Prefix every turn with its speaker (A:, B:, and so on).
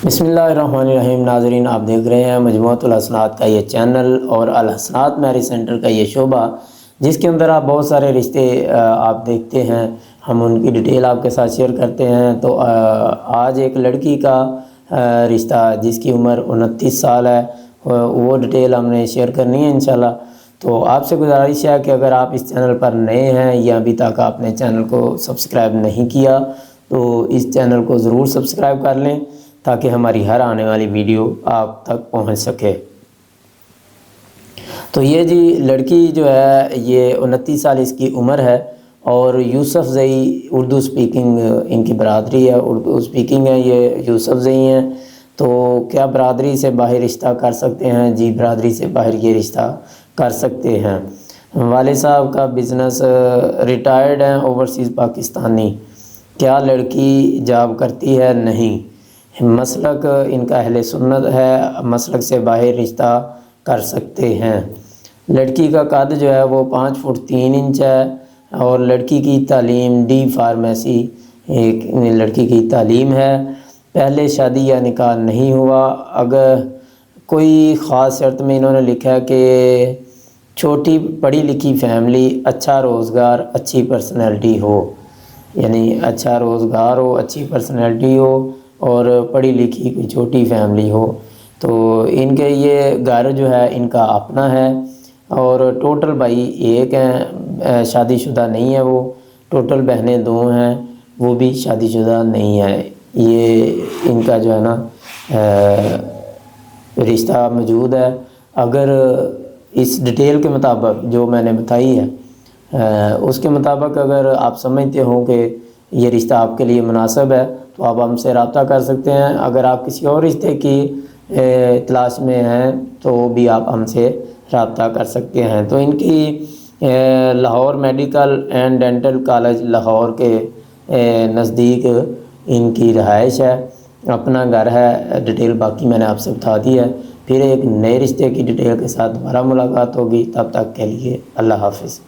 A: بسم اللہ الرحمن الرحیم۔ ناظرین، آپ دیکھ رہے ہیں مجموعۃ الحسنات کا یہ چینل اور الحسنات میرج سینٹر کا یہ شعبہ، جس کے اندر آپ بہت سارے رشتے آپ دیکھتے ہیں۔ ہم ان کی ڈیٹیل آپ کے ساتھ شیئر کرتے ہیں۔ تو آج ایک لڑکی کا رشتہ جس کی عمر 29 سال ہے، وہ ڈیٹیل ہم نے شیئر کرنی ہے انشاءاللہ۔ تو آپ سے گزارش ہے کہ اگر آپ اس چینل پر نئے ہیں یا ابھی تک آپ نے چینل کو سبسکرائب نہیں کیا تو اس چینل کو ضرور سبسکرائب کر لیں تاکہ ہماری ہر آنے والی ویڈیو آپ تک پہنچ سکے۔ تو یہ جی لڑکی جو ہے، یہ 29 سال اس کی عمر ہے اور یوسف زئی اردو سپیکنگ ان کی برادری ہے، اردو سپیکنگ ہے، یہ یوسف زئی ہیں۔ تو کیا برادری سے باہر رشتہ کر سکتے ہیں؟ جی برادری سے باہر یہ رشتہ کر سکتے ہیں۔ والد صاحب کا بزنس، ریٹائرڈ ہیں، اوورسیز پاکستانی۔ کیا لڑکی جاب کرتی ہے؟ نہیں۔ مسلک ان کا اہل سنت ہے، مسلک سے باہر رشتہ کر سکتے ہیں۔ لڑکی کا قد جو ہے وہ 5 فٹ 3 انچ ہے اور لڑکی کی تعلیم ڈی فارمیسی ایک لڑکی کی تعلیم ہے۔ پہلے شادی یا نکاح نہیں ہوا۔ اگر کوئی خاص شرط میں انہوں نے لکھا ہے کہ چھوٹی پڑھی لکھی فیملی، اچھا روزگار، اچھی پرسنالٹی ہو، یعنی اچھا روزگار ہو، اچھی پرسنالٹی ہو اور پڑھی لکھی کوئی چھوٹی فیملی ہو۔ تو ان کے یہ گھر جو ہے ان کا اپنا ہے اور ٹوٹل بھائی ایک ہیں، شادی شدہ نہیں ہے وہ۔ ٹوٹل بہنیں 2 ہیں، وہ بھی شادی شدہ نہیں ہے۔ یہ ان کا جو ہے نا رشتہ موجود ہے۔ اگر اس ڈیٹیل کے مطابق جو میں نے بتائی ہے اس کے مطابق اگر آپ سمجھتے ہوں کہ یہ رشتہ آپ کے لیے مناسب ہے تو آپ ہم سے رابطہ کر سکتے ہیں۔ اگر آپ کسی اور رشتے کی تلاش میں ہیں تو بھی آپ ہم سے رابطہ کر سکتے ہیں۔ تو ان کی Lahore medical and dental college Lahore کے نزدیک ان کی رہائش ہے، اپنا گھر ہے۔ ڈیٹیل باقی میں نے آپ سے بتا دی ہے۔ پھر ایک نئے رشتے کی ڈیٹیل کے ساتھ دوبارہ ملاقات ہوگی، تب تک کے لیے اللہ حافظ۔